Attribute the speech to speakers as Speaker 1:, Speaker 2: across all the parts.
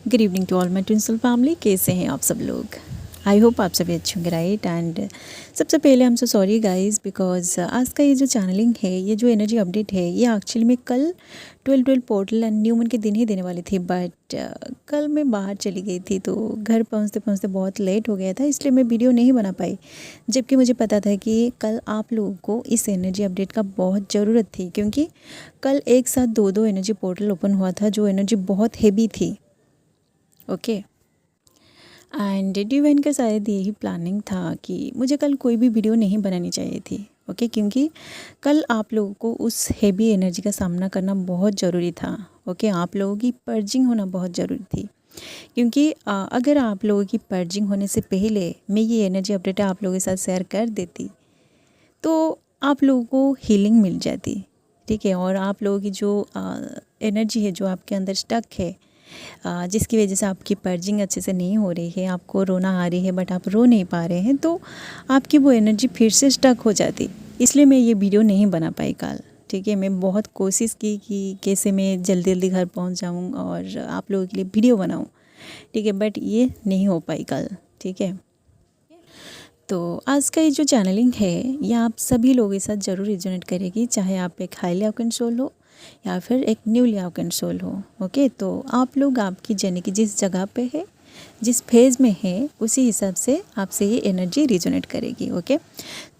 Speaker 1: Good evening to all my ट्विंसल family. कैसे हैं आप सब लोग? आई होप आप सभी अच्छे होंगे, राइट। एंड सबसे पहले हम सो सॉरी गाइस बिकॉज आज का ये जो चैनलिंग है, ये जो एनर्जी अपडेट है, ये एक्चुअली में कल 12/12 पोर्टल एंड न्यू मून के दिन ही देने वाली थी। बट कल मैं बाहर चली गई थी तो घर पहुंचते पहुंचते बहुत लेट हो गया था, इसलिए मैं वीडियो नहीं बना पाई। जबकि मुझे पता था कि कल आप लोगों को इस एनर्जी अपडेट का बहुत ज़रूरत थी, क्योंकि कल एक साथ दो एनर्जी पोर्टल ओपन हुआ था जो एनर्जी बहुत हैवी थी। ओके एंड डिवाइन का शायद यही प्लानिंग था कि मुझे कल कोई भी वीडियो नहीं बनानी चाहिए थी। ओके क्योंकि कल आप लोगों को उस हेवी एनर्जी का सामना करना बहुत ज़रूरी था। ओके आप लोगों की पर्जिंग होना बहुत ज़रूरी थी, क्योंकि अगर आप लोगों की पर्जिंग होने से पहले मैं ये एनर्जी अपडेट आप लोगों के साथ शेयर कर देती तो आप लोगों को हीलिंग मिल जाती। ठीक है, और आप लोगों की जो एनर्जी है जो आपके अंदर स्टक है, जिसकी वजह से आपकी पर्जिंग अच्छे से नहीं हो रही है, आपको रोना आ रही है बट आप रो नहीं पा रहे हैं, तो आपकी वो एनर्जी फिर से स्टक हो जाती। इसलिए मैं ये वीडियो नहीं बना पाई कल। ठीक है, मैं बहुत कोशिश की कि कैसे मैं जल्दी जल्दी घर पहुंच जाऊं और आप लोगों के लिए वीडियो बनाऊं। ठीक है, बट ये नहीं हो पाई कल। ठीक है, तो आज का ये जो चैनलिंग है ये आप सभी लोगों के साथ ज़रूर रिजोनेट करेगी, चाहे आप एक हाईली अवेकेंड सोल हो या फिर एक न्यूली अवेकेंड सोल हो। ओके, तो आप लोग आपकी जर्नी की जिस जगह पे है, जिस फेज़ में है, उसी हिसाब से आपसे ये एनर्जी रिजोनेट करेगी। ओके,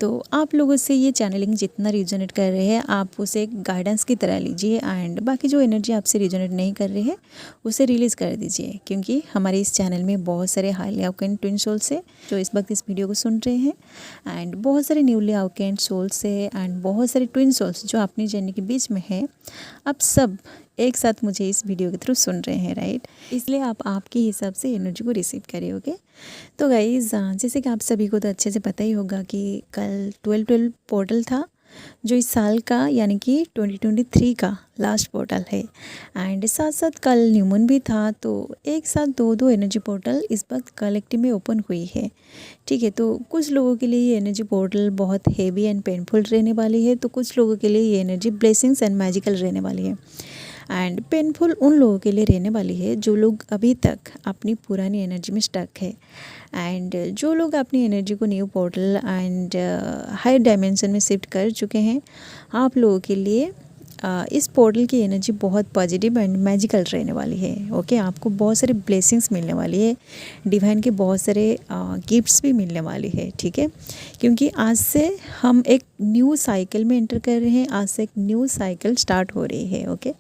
Speaker 1: तो आप लोगों से ये चैनलिंग जितना रिजोनेट कर रहे हैं आप उसे एक गाइडेंस की तरह लीजिए, एंड बाकी जो एनर्जी आपसे रिजोनेट नहीं कर रही है उसे रिलीज़ कर दीजिए। क्योंकि हमारे इस चैनल में बहुत सारे हाईली अवेकेंड ट्विन सोल्स है जो इस वक्त इस वीडियो को सुन रहे हैं, एंड बहुत सारे न्यूली अवेकेंड सोल्स है, एंड बहुत सारे ट्विन सोल्स जो अपनी जर्नी के बीच में है। आप सब एक साथ मुझे इस वीडियो के थ्रू सुन रहे हैं, राइट। इसलिए आप आपके हिसाब से एनर्जी को रिसीव करिए। ओके, तो गाइज जैसे कि आप सभी को तो अच्छे से पता ही होगा कि कल 12/12 पोर्टल था जो इस साल का यानी कि 2023 का लास्ट पोर्टल है, एंड साथ साथ कल न्यू मून भी था। तो एक साथ दो एनर्जी पोर्टल इस वक्त कलेक्टिव में ओपन हुई है। ठीक है, तो कुछ लोगों के लिए ये एनर्जी पोर्टल बहुत हेवी एंड पेनफुल रहने वाली है, तो कुछ लोगों के लिए ये एनर्जी ब्लेसिंग्स एंड मैजिकल रहने वाली है। एंड पेनफुल उन लोगों के लिए रहने वाली है जो लोग अभी तक अपनी पुरानी एनर्जी में स्टक है, एंड जो लोग अपनी एनर्जी को new portal and higher dimension में शिफ्ट कर चुके हैं। आप लोगों के लिए इस पोर्टल की एनर्जी बहुत पॉजिटिव एंड मैजिकल रहने वाली है। ओके, आपको बहुत सारे ब्लेसिंग्स मिलने वाली है, डिवाइन के बहुत सारे गिफ्ट्स भी मिलने वाली है। ठीक है, क्योंकि आज से हम एक न्यू साइकिल में एंटर कर रहे हैं, आज से एक न्यू साइकिल स्टार्ट हो रही है। ओके,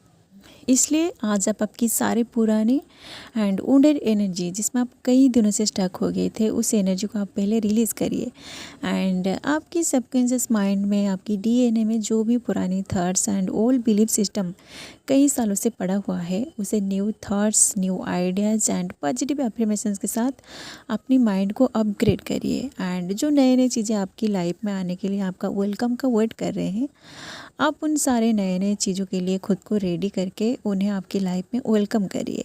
Speaker 1: इसलिए आज आप आपकी सारे पुरानी एंड वुंडेड एनर्जी जिसमें आप कई दिनों से स्टक हो गए थे, उस एनर्जी को आप पहले रिलीज़ करिए, एंड आपकी सबकॉन्शियस माइंड में, आपकी डीएनए में जो भी पुरानी thoughts and old belief system कई सालों से पड़ा हुआ है, उसे new thoughts, new ideas and positive affirmations के साथ अपनी माइंड को अपग्रेड करिए। एंड जो नए नए चीज़ें आपकी लाइफ में आने के लिए आपका वेलकम का वेट कर रहे हैं, आप उन सारे नए नए चीज़ों के लिए खुद को रेडी करके उन्हें आपकी लाइफ में वेलकम करिए।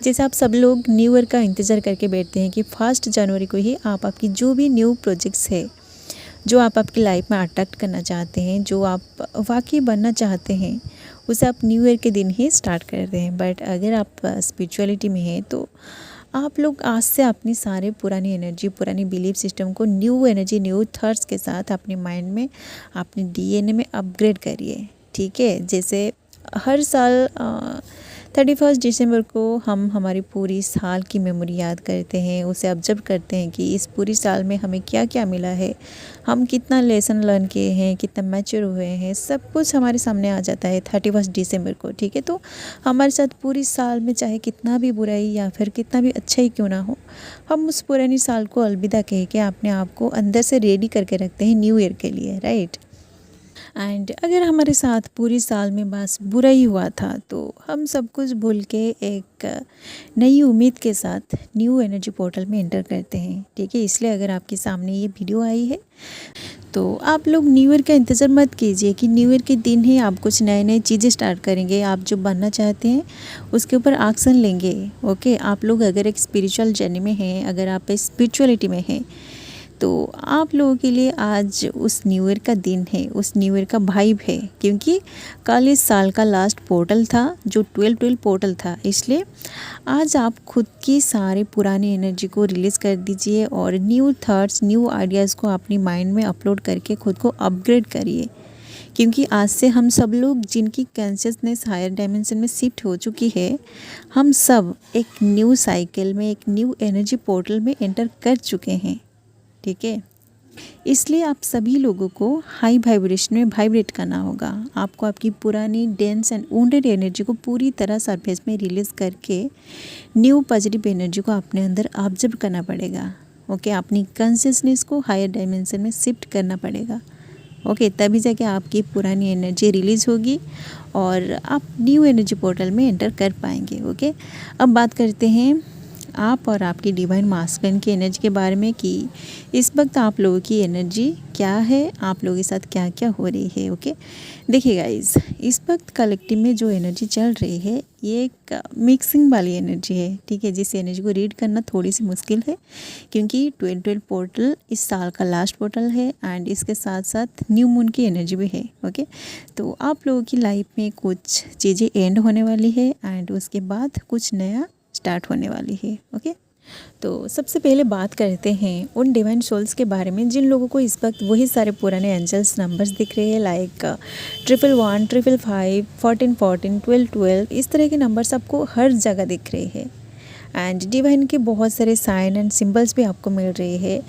Speaker 1: जैसे आप सब लोग न्यू ईयर का इंतज़ार करके बैठते हैं कि 1 जनवरी को ही आप आपकी जो भी न्यू प्रोजेक्ट्स है, जो आप आपकी लाइफ में अट्रैक्ट करना चाहते हैं, जो आप वाकई बनना चाहते हैं, उसे आप न्यू ईयर के दिन ही स्टार्ट करते हैं। बट अगर आप स्पिरिचुअलिटी में हैं तो आप लोग आज से अपनी सारे पुरानी एनर्जी, पुरानी बिलीफ सिस्टम को न्यू एनर्जी, न्यू थॉट्स के साथ अपने माइंड में, अपने डीएनए में अपग्रेड करिए। ठीक है, जैसे हर साल 31 दिसंबर को हम हमारी पूरी साल की मेमोरी याद करते हैं, उसे ऑब्जर्व करते हैं कि इस पूरी साल में हमें क्या क्या मिला है, हम कितना लेसन लर्न किए हैं, कितना मैच्योर हुए हैं, सब कुछ हमारे सामने आ जाता है 31 दिसंबर को। ठीक है, तो हमारे साथ पूरी साल में चाहे कितना भी बुराई या फिर कितना भी अच्छा ही क्यों ना हो, हम उस पुरानी साल को अलविदा कह के अपने आप को अंदर से रेडी करके रखते हैं न्यू ईयर के लिए, राइट। एंड अगर हमारे साथ पूरी साल में बस बुरा ही हुआ था तो हम सब कुछ भूल के एक नई उम्मीद के साथ न्यू एनर्जी पोर्टल में एंटर करते हैं। ठीक है, इसलिए अगर आपके सामने ये वीडियो आई है तो आप लोग न्यू ईयर का इंतज़ार मत कीजिए कि न्यू ईयर के दिन ही आप कुछ नए नए चीज़ें स्टार्ट करेंगे। आप जो बनना चाहते हैं उसके ऊपर एक्शन लेंगे। ओके, आप लोग अगर एक स्पिरिचुअल जर्नी में हैं, अगर आप स्पिरिचुअलिटी में हैं, तो आप लोगों के लिए आज उस न्यू ईयर का दिन है, उस न्यू ईयर का वाइब है, क्योंकि कल इस साल का लास्ट पोर्टल था जो 12/12 पोर्टल था। इसलिए आज आप खुद की सारी पुरानी एनर्जी को रिलीज़ कर दीजिए और न्यू थॉट्स, न्यू आइडियाज़ को अपनी माइंड में अपलोड करके खुद को अपग्रेड करिए, क्योंकि आज से हम सब लोग जिनकी कॉन्शियसनेस हायर डायमेंशन में शिफ्ट हो चुकी है, हम सब एक न्यू साइकिल में, एक न्यू एनर्जी पोर्टल में एंटर कर चुके हैं। ठीक है, इसलिए आप सभी लोगों को हाई वाइब्रेशन में वाइब्रेट करना होगा। आपको आपकी पुरानी डेंस एंड वुंडेड एनर्जी को पूरी तरह सरफेस में रिलीज़ करके न्यू पॉजिटिव एनर्जी को अपने अंदर ऑब्जर्व करना पड़ेगा। ओके, अपनी कॉन्शियसनेस को हायर डायमेंशन में शिफ्ट करना पड़ेगा। ओके, तभी जाके आपकी पुरानी एनर्जी रिलीज़ होगी और आप न्यू एनर्जी पोर्टल में एंटर कर पाएंगे। ओके, अब बात करते हैं आप और आपकी डिवाइन मास्कुलिन की एनर्जी के बारे में कि इस वक्त आप लोगों की एनर्जी क्या है, आप लोगों के साथ क्या क्या हो रही है। ओके, देखिए गाइस, इस वक्त कलेक्टिव में जो एनर्जी चल रही है ये एक मिक्सिंग वाली एनर्जी है। ठीक है, जिस एनर्जी को रीड करना थोड़ी सी मुश्किल है, क्योंकि 12/12 पोर्टल इस साल का लास्ट पोर्टल है एंड इसके साथ साथ न्यू मून की एनर्जी भी है। ओके, तो आप लोगों की लाइफ में कुछ चीज़ें एंड होने वाली है एंड उसके बाद कुछ नया स्टार्ट होने वाली है। ओके, तो सबसे पहले बात करते हैं उन डिवाइन सोल्स के बारे में जिन लोगों को इस वक्त वही सारे पुराने एंजल्स नंबर्स दिख रहे हैं, लाइक 111, 555, 1414, 1212, इस तरह के नंबर्स आपको हर जगह दिख रहे हैं। एंड डिवाइन के बहुत सारे साइन एंड सिंबल्स भी आपको मिल रहे हैं,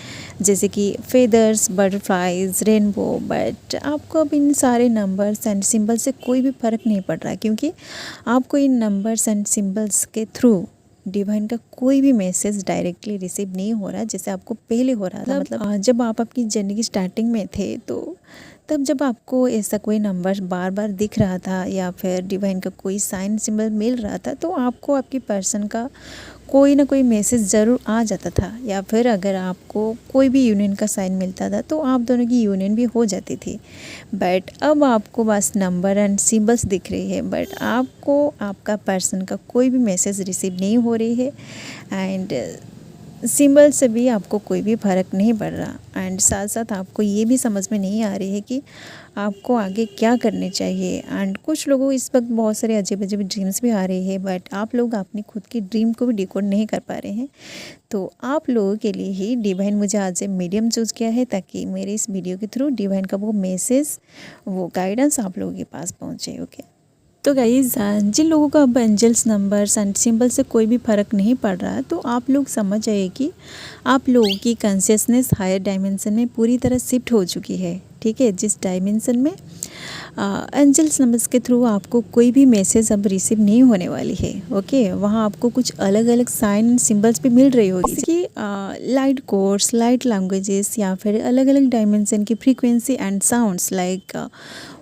Speaker 1: जैसे कि फेदर्स, बटरफ्लाइज, रेनबो। बट आपको अब इन सारे नंबर्स एंड सिंबल्स से कोई भी फ़र्क नहीं पड़ रहा, क्योंकि आपको इन नंबर्स एंड सिंबल्स के थ्रू डिवाइन का कोई भी मैसेज डायरेक्टली रिसीव नहीं हो रहा जैसे आपको पहले हो रहा था। मतलब जब आप अपनी जर्नी की स्टार्टिंग में थे, तो तब जब आपको ऐसा कोई नंबर बार बार दिख रहा था या फिर डिवाइन का कोई साइन सिंबल मिल रहा था, तो आपको आपकी पर्सन का कोई ना कोई मैसेज ज़रूर आ जाता था, या फिर अगर आपको कोई भी यूनियन का साइन मिलता था तो आप दोनों की यूनियन भी हो जाती थी। बट अब आपको बस नंबर एंड सिंबल्स दिख रही है, बट आपको आपका पर्सन का कोई भी मैसेज रिसीव नहीं हो रही है एंड सिंबल से भी आपको कोई भी फ़र्क नहीं पड़ रहा। एंड साथ साथ आपको ये भी समझ में नहीं आ रही है कि आपको आगे क्या करने चाहिए। एंड कुछ लोगों इस वक्त बहुत सारे अजीब अजीब ड्रीम्स भी आ रहे हैं, बट आप लोग अपनी खुद की ड्रीम को भी डिकोड नहीं कर पा रहे हैं। तो आप लोगों के लिए ही डिवाइन मुझे आज मीडियम चूज़ किया है, ताकि मेरे इस वीडियो के थ्रू डिवाइन का वो मैसेज, वो गाइडेंस आप लोगों के पास पहुँचे। ओके, तो गाइज़, जिन लोगों का अब एंजल्स नंबर्स एंड सिंबल से कोई भी फ़र्क नहीं पड़ रहा, तो आप लोग समझ जाइए कि आप लोगों की कॉन्शियसनेस हायर डायमेंशन में पूरी तरह शिफ्ट हो चुकी है। ठीक है, जिस डायमेंशन में एंजल्स नंबर्स के थ्रू आपको कोई भी मैसेज अब रिसीव नहीं होने वाली है। ओके, वहाँ आपको कुछ अलग अलग साइन एंड सिंबल्स भी मिल रही होगी, जैसे कि लाइट कोड्स, लाइट लैंग्वेजेस, या फिर अलग अलग डायमेंशन की frequency and sounds, like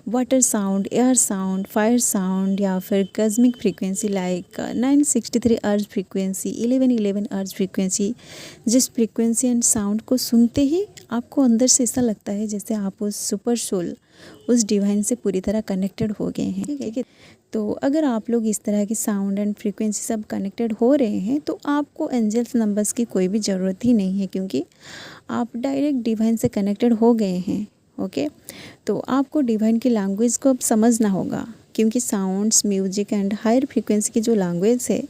Speaker 1: water sound, air sound, fire sound, या फिर कॉस्मिक फ्रीक्वेंसी लाइक 963 अर्ज फ्रीक्वेंसी, 1111 अर्ज फ्रीक्वेंसी। जिस फ्रीक्वेंसी एंड साउंड को सुनते ही आपको अंदर से ऐसा लगता है जैसे आप उस सुपर सोल, उस डिवाइन से पूरी तरह कनेक्टेड हो गए हैं। ठीक है, तो अगर आप लोग इस तरह की साउंड एंड फ्रीक्वेंसी सब कनेक्टेड हो रहे हैं, तो आपको एंजल्स नंबर्स की कोई भी ज़रूरत ही नहीं है, क्योंकि आप डायरेक्ट डिवाइन से कनेक्टेड हो गए हैं। ओके, तो आपको डिवाइन की लैंग्वेज को अब समझना होगा, क्योंकि sounds, music and higher frequency की जो लैंग्वेज है,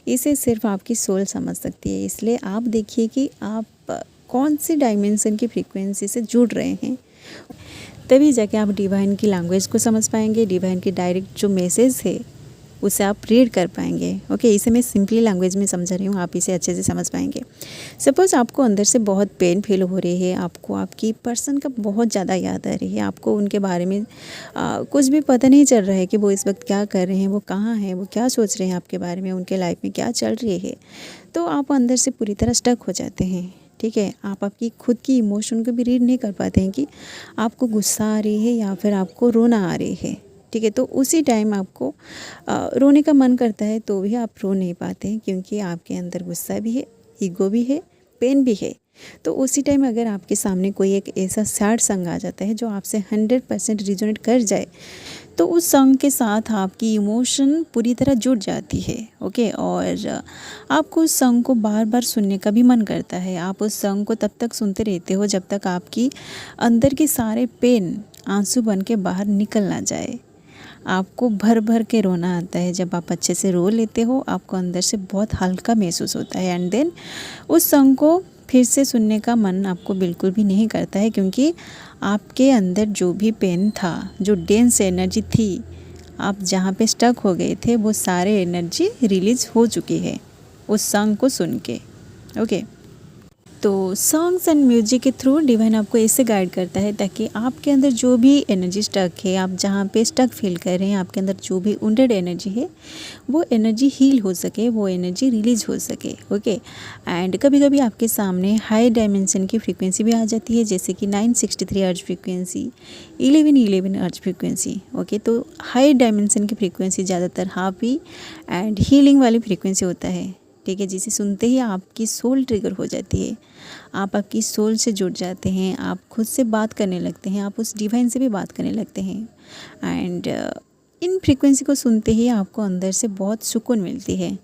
Speaker 1: इसे सिर्फ आपकी सोल समझ सकती है। इसलिए आप देखिए कि आप कौन सी डायमेंशन की फ्रीक्वेंसी से जुड़ रहे हैं, तभी जाके आप डिवाइन की लैंग्वेज को समझ पाएंगे। डिवाइन की डायरेक्ट जो मैसेज है उसे आप रीड कर पाएंगे। ओके, इसे मैं सिंपली लैंग्वेज में समझा रही हूँ, आप इसे अच्छे से समझ पाएंगे। सपोज़ आपको अंदर से बहुत पेन फील हो रही है, आपको आपकी पर्सन का बहुत ज़्यादा याद आ रही है, आपको उनके बारे में कुछ भी पता नहीं चल रहा है कि वो इस वक्त क्या कर रहे हैं, वो कहाँ हैं, वो क्या सोच रहे हैं आपके बारे में, उनके लाइफ में क्या चल रही है। तो आप अंदर से पूरी तरह स्टक हो जाते हैं। ठीक है, आप आपकी खुद की इमोशन को भी रीड नहीं कर पाते हैं कि आपको गुस्सा आ रही है या फिर आपको रोना आ रही है। ठीक है, तो उसी टाइम आपको रोने का मन करता है, तो भी आप रो नहीं पाते हैं, क्योंकि आपके अंदर गुस्सा भी है, ईगो भी है, पेन भी है। तो उसी टाइम अगर आपके सामने कोई एक ऐसा सैड सॉन्ग आ जाता है जो आपसे 100% रिजोनेट कर जाए, तो उस सॉन्ग के साथ आपकी इमोशन पूरी तरह जुड़ जाती है। ओके, और आपको उस सॉन्ग को बार बार सुनने का भी मन करता है। आप उस सॉन्ग को तब तक सुनते रहते हो जब तक आपकी अंदर के सारे पेन आंसू बन के बाहर निकल ना जाए। आपको भर भर के रोना आता है। जब आप अच्छे से रो लेते हो आपको अंदर से बहुत हल्का महसूस होता है, एंड देन उस सॉन्ग को फिर से सुनने का मन आपको बिल्कुल भी नहीं करता है, क्योंकि आपके अंदर जो भी पेन था, जो डेंस एनर्जी थी, आप जहाँ पे स्टक हो गए थे, वो सारे एनर्जी रिलीज़ हो चुकी है उस सॉन्ग को सुन के। ओके, तो सॉन्ग्स एंड म्यूजिक के थ्रू डिवाइन आपको ऐसे गाइड करता है ताकि आपके अंदर जो भी एनर्जी स्टक है, आप जहाँ पे स्टक फील कर रहे हैं, आपके अंदर जो भी वुंडेड एनर्जी है, वो एनर्जी हील हो सके, वो एनर्जी रिलीज हो सके। ओके, एंड कभी कभी आपके सामने हाई डायमेंशन की फ्रीक्वेंसी भी आ जाती है, जैसे कि 963 अर्ज फ्रीक्वेंसी, 1111 अर्ज फ्रीक्वेंसी। ओके, तो हाई डायमेंशन की फ्रीक्वेंसी ज़्यादातर हाफी एंड हीलिंग वाली फ्रीक्वेंसी होता है। ठीक है, जिसे सुनते ही आपकी सोल ट्रिगर हो जाती है, आप आपकी सोल से जुड़ जाते हैं, आप खुद से बात करने लगते हैं, आप उस डिवाइन से भी बात करने लगते हैं। एंड इन फ्रीक्वेंसी को सुनते ही आपको अंदर से बहुत सुकून मिलती है।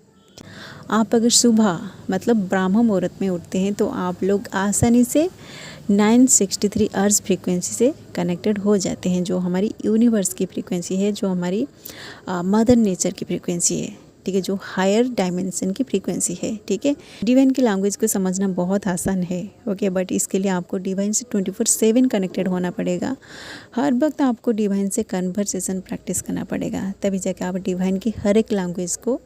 Speaker 1: आप अगर सुबह मतलब ब्राह्म मुहूर्त में उठते हैं तो आप लोग आसानी से 963 अर्ज फ्रीक्वेंसी से कनेक्टेड हो जाते हैं, जो हमारी यूनिवर्स की फ्रीक्वेंसी है, जो हमारी मदर नेचर की फ्रीक्वेंसी है। ठीक है, जो हायर डायमेंशन की फ्रीक्वेंसी है। ठीक है, डिवाइन की लैंग्वेज को समझना बहुत आसान है। ओके, बट इसके लिए आपको डिवाइन से 24/7 कनेक्टेड होना पड़ेगा। हर वक्त आपको डिवाइन से कन्वर्सेशन प्रैक्टिस करना पड़ेगा, तभी जाके आप डिवाइन की हर एक लैंग्वेज को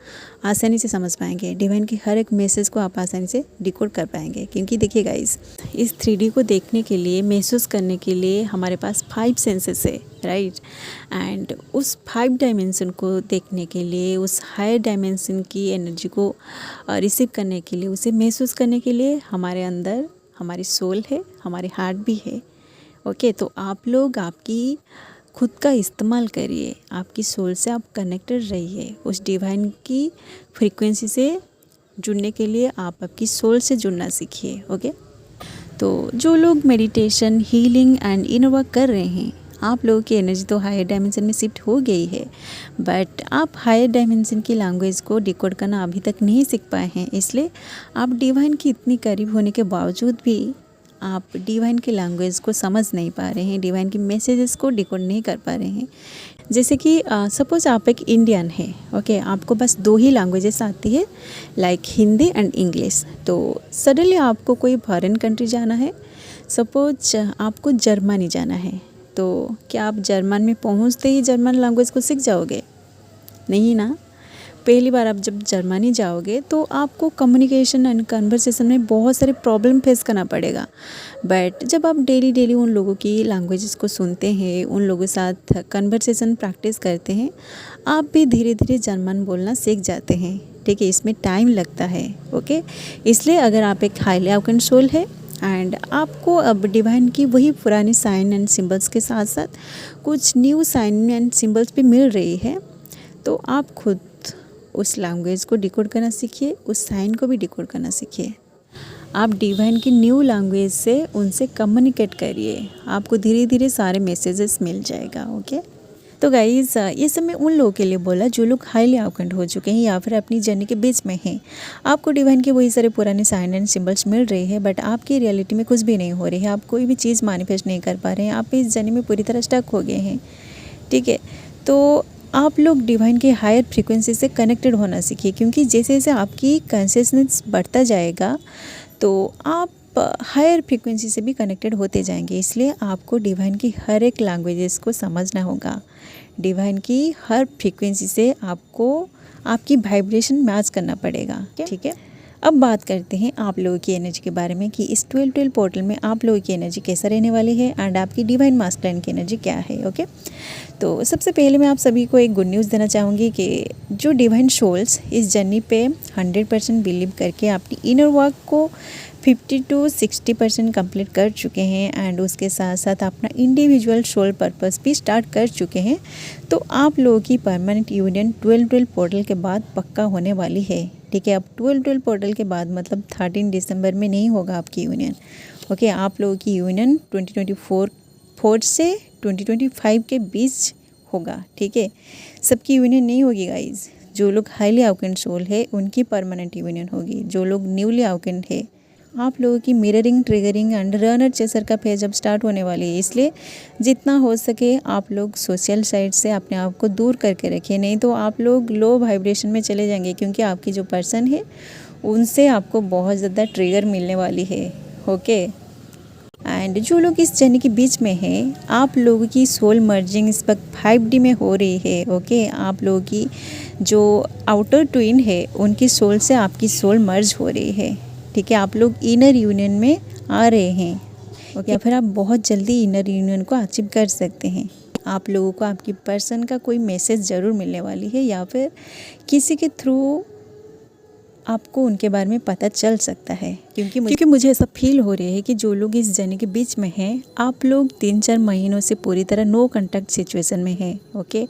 Speaker 1: आसानी से समझ पाएंगे, डिवाइन की हर एक मैसेज को आप आसानी से डिकोड कर पाएंगे। क्योंकि देखिए गाइस, इस 3D को देखने के लिए, महसूस करने के लिए हमारे पास 5 सेंसेस है, राइट। एंड उस 5 डायमेंशन को देखने के लिए, उस हायर डायमेंशन की एनर्जी को रिसीव करने के लिए, उसे महसूस करने के लिए हमारे अंदर हमारी सोल है, हमारी हार्ट भी है। ओके, तो आप लोग आपकी खुद का इस्तेमाल करिए, आपकी सोल से आप कनेक्टेड रहिए। उस डिवाइन की फ्रीक्वेंसी से जुड़ने के लिए आप आपकी सोल से जुड़ना सीखिए। ओके, तो जो लोग meditation, healing and inner work कर रहे हैं, आप लोगों की एनर्जी तो हायर डायमेंशन में शिफ्ट हो गई है, बट आप हायर डायमेंशन की लैंग्वेज को डिकोड करना अभी तक नहीं सीख पाए हैं। इसलिए आप डिवाइन की इतनी करीब होने के बावजूद भी आप डिवाइन की लैंग्वेज को समझ नहीं पा रहे हैं, डिवाइन की मैसेजेस को डिकोड नहीं कर पा रहे हैं। जैसे कि सपोज़ आप एक इंडियन है, ओके, आपको बस 2 ही लैंग्वेजेस आती है, लाइक हिंदी एंड इंग्लिश। तो सडनली आपको कोई फॉरेन कंट्री जाना है, सपोज आपको जर्मनी जाना है, तो क्या आप जर्मन में पहुंचते ही जर्मन लैंग्वेज को सीख जाओगे? नहीं ना। पहली बार आप जब जर्मनी जाओगे तो आपको कम्युनिकेशन एंड कन्वर्सेशन में बहुत सारे प्रॉब्लम फेस करना पड़ेगा। बट जब आप डेली उन लोगों की लैंग्वेजेस को सुनते हैं, उन लोगों के साथ कन्वर्सेशन प्रैक्टिस करते हैं, आप भी धीरे धीरे जर्मन बोलना सीख जाते हैं। ठीक है, इसमें टाइम लगता है। ओके, इसलिए अगर आप एक हाईली अवेकन सोल है एंड आपको अब डिवाइन की वही पुरानी साइन एंड सिंबल्स के साथ साथ कुछ न्यू साइन एंड सिंबल्स भी मिल रही है, तो आप खुद उस लैंग्वेज को डिकोड करना सीखिए, उस साइन को भी डिकोड करना सीखिए। आप डिवाइन की न्यू लैंग्वेज से उनसे कम्युनिकेट करिए, आपको धीरे धीरे सारे मैसेजेस मिल जाएगा। ओके, तो गाइज़ ये सब मैं उन लोगों के लिए बोला जो लोग हाईली अवेकन्ड हो चुके हैं या फिर अपनी जर्नी के बीच में हैं। आपको डिवाइन के वही सारे पुराने साइन एंड सिंबल्स मिल रहे हैं, बट आपकी रियलिटी में कुछ भी नहीं हो रही है, आप कोई भी चीज़ मैनिफेस्ट नहीं कर पा रहे हैं, आप इस जर्नी में पूरी तरह स्टक हो गए हैं। ठीक है, तो आप लोग डिवाइन के हायर फ्रीक्वेंसी से कनेक्टेड होना सीखिए, क्योंकि जैसे जैसे आपकी कॉन्शियसनेस बढ़ता जाएगा तो आप हायर फ्रीक्वेंसी से भी कनेक्टेड होते जाएंगे। इसलिए आपको डिवाइन की हर एक लैंग्वेजेस को समझना होगा। डिवाइन की हर फ्रीक्वेंसी से आपको आपकी वाइब्रेशन मैच करना पड़ेगा। ठीक है, अब बात करते हैं आप लोगों की एनर्जी के बारे में कि इस 12-12 पोर्टल में आप लोगों की एनर्जी कैसा रहने वाली है एंड आपकी डिवाइन मास्टरलाइन की एनर्जी क्या है। ओके, तो सबसे पहले मैं आप सभी को एक गुड न्यूज़ देना चाहूँगी कि जो डिवाइन सोल्स इस जर्नी पे 100% बिलीव करके अपनी इनर वर्क को 50 to 60% कंप्लीट कर चुके हैं एंड उसके साथ साथ अपना इंडिविजुअल सोल पर्पस भी स्टार्ट कर चुके हैं, तो आप लोगों की परमानेंट यूनियन 12-12 पोर्टल के बाद पक्का होने वाली है। ठीक है, अब 12-12 पोर्टल के बाद मतलब 13 दिसंबर में नहीं होगा आपकी यूनियन। ओके, आप लोगों की यूनियन 2024 से 2025 के बीच होगा, ठीक है। सबकी यूनियन नहीं होगी गाइज। जो लोग हाईली अवेकेंड सोल है उनकी परमानेंट यूनियन होगी। जो लोग न्यूली अवेकेंड है, आप लोगों की mirroring, triggering and runner chaser का फेज अब स्टार्ट होने वाली है। इसलिए जितना हो सके आप लोग सोशल साइड से अपने आप को दूर करके रखिए, नहीं तो आप लोग लो वाइब्रेशन में चले जाएंगे, क्योंकि आपकी जो पर्सन है उनसे आपको बहुत ज़्यादा ट्रिगर मिलने वाली है। ओके, एंड जो लोग इस जर्नी के बीच में हैं, आप लोगों की सोल मर्जिंग इस वक्त 5D में हो रही है। ओके, आप लोगों की जो आउटर ट्विन है उनकी सोल से आपकी सोल मर्ज हो रही है, ठीक है। आप लोग इनर यूनियन में आ रहे हैं, ओके। फिर आप बहुत जल्दी इनर यूनियन को अचीव कर सकते हैं। आप लोगों को आपकी पर्सन का कोई मैसेज ज़रूर मिलने वाली है, या फिर किसी के थ्रू आपको उनके बारे में पता चल सकता है, क्योंकि मुझे ऐसा फील हो रहा है कि जो लोग इस जर्नी के बीच में हैं, आप लोग 3-4 महीनों से पूरी तरह नो कांटेक्ट सिचुएशन में हैं। ओके,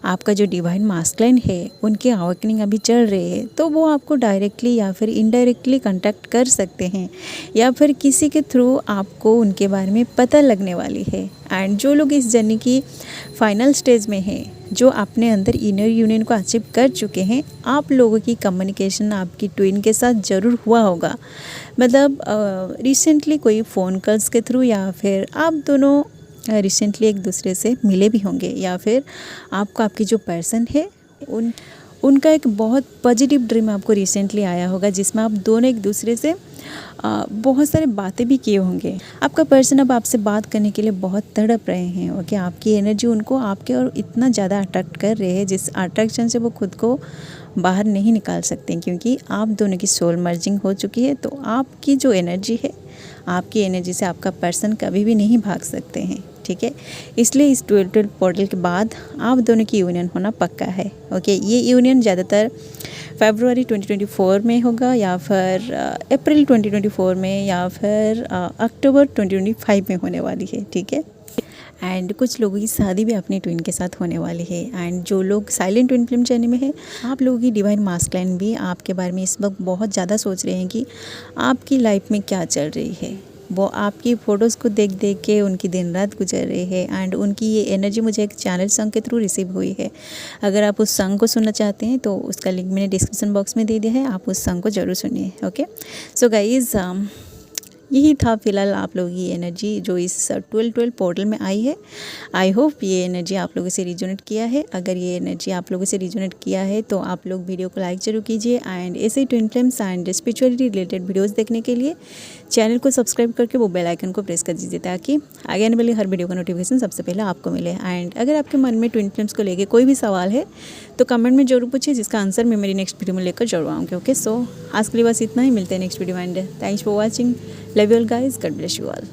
Speaker 1: आपका जो डिवाइन मास्कुलिन है उनकी अवेकनिंग अभी चल रही है, तो वो आपको डायरेक्टली या फिर इनडायरेक्टली कांटेक्ट कर सकते हैं, या फिर किसी के थ्रू आपको उनके बारे में पता लगने वाली है। एंड जो लोग इस जर्नी की फाइनल स्टेज में हैं, जो अपने अंदर इनर यूनियन को अचीव कर चुके हैं, आप लोगों की कम्युनिकेशन आपकी ट्विन के साथ ज़रूर हुआ होगा। मतलब रिसेंटली कोई फ़ोन कॉल्स के थ्रू, या फिर आप दोनों रिसेंटली एक दूसरे से मिले भी होंगे, या फिर आपको आपकी जो पर्सन है उनका एक बहुत पॉजिटिव ड्रीम आपको रिसेंटली आया होगा, जिसमें आप दोनों एक दूसरे से बहुत सारे बातें भी किए होंगे। आपका पर्सन अब आपसे बात करने के लिए बहुत तड़प रहे हैं। ओके, आपकी एनर्जी उनको आपके और इतना ज़्यादा अट्रैक्ट कर रहे हैं, जिस अट्रैक्शन से वो खुद को बाहर नहीं निकाल सकते, क्योंकि आप दोनों की सोल मर्जिंग हो चुकी है। तो आपकी जो एनर्जी है, आपकी एनर्जी से आपका पर्सन कभी भी नहीं भाग सकते हैं, ठीक है। इसलिए इस 12 पोर्टल के बाद आप दोनों की यूनियन होना पक्का है। ओके, ये यूनियन ज़्यादातर फरवरी 2024 में होगा, या फिर अप्रैल 2024 में, या फिर अक्टूबर 2025 में होने वाली है, ठीक है। एंड कुछ लोगों की शादी भी अपनी ट्विन के साथ होने वाली है। एंड जो लोग साइलेंट ट्विन फ्लेम जर्नी में है, आप लोगों की डिवाइन मास्कुलिन भी आपके बारे में इस वक्त बहुत ज़्यादा सोच रहे हैं कि आपकी लाइफ में क्या चल रही है। वो आपकी फ़ोटोज़ को देख देख के उनकी दिन रात गुजर रही है। एंड उनकी ये एनर्जी मुझे एक चैनल सॉन्ग के थ्रू रिसीव हुई है। अगर आप उस सॉन्ग को सुनना चाहते हैं तो उसका लिंक मैंने डिस्क्रिप्शन बॉक्स में दे दिया है, आप उस सॉन्ग को ज़रूर सुनिए। ओके, सो गाइज़, यही था फिलहाल आप लोगों की एनर्जी जो इस 12 पोर्टल में आई है। आई होप ये एनर्जी आप लोगों से रिजोनेट किया है। अगर ये एनर्जी आप लोगों से रिजोनेट किया है तो आप लोग वीडियो को लाइक जरूर कीजिए। एंड ऐसे twin flames and spirituality related videos देखने के लिए चैनल को सब्सक्राइब करके वो बेल आइकन को प्रेस कर दीजिए, ताकि आगे आने वाली हर वीडियो का नोटिफिकेशन सबसे पहले आपको मिले। एंड अगर आपके मन में ट्विन फ्लेम्स को लेकर कोई भी सवाल है तो कमेंट में जरूर पूछिए, जिसका आंसर मैं मेरी नेक्स्ट वीडियो में लेकर जरूर आऊँगी। ओके, सो आज के लिए बस इतना ही, मिलते हैं next video. And thanks for watching, love you all guys, God bless you all.